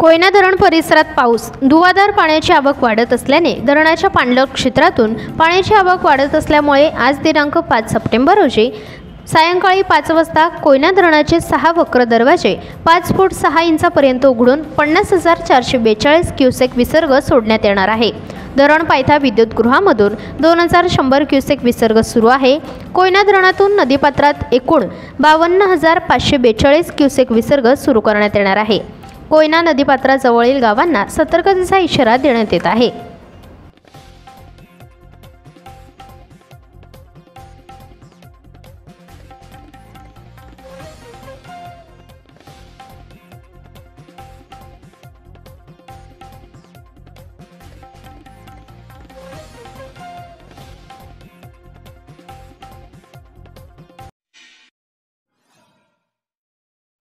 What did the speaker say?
कोयना धरण परिसरात पाऊस, धुवाधार पाण्याची आवक वाढत असल्याने धरणाच्या पाणलोट क्षेत्रातून पाण्याची आवक वाढत असल्यामुळे आज दिनांक 5 सप्टेंबर रोजी सायंकाळी 5 वाजता कोयना धरणाचे 6 वक्र दरवाजे 5 फूट 6 इंचापर्यंत उघडून 50,442 क्युसेक विसर्ग सोडण्यात येणार आहे। धरण पायथा विद्युतगृहामधून 2100 क्युसेक विसर्ग सुरू आहे। कोयना धरणातून नदीपात्रात एकूण 52,542 क्युसेक विसर्ग सुरू करण्यात येणार आहे। कोयना नदीपात्राजवळील गावांना सतर्कतेचा इशारा देण्यात येत आहे।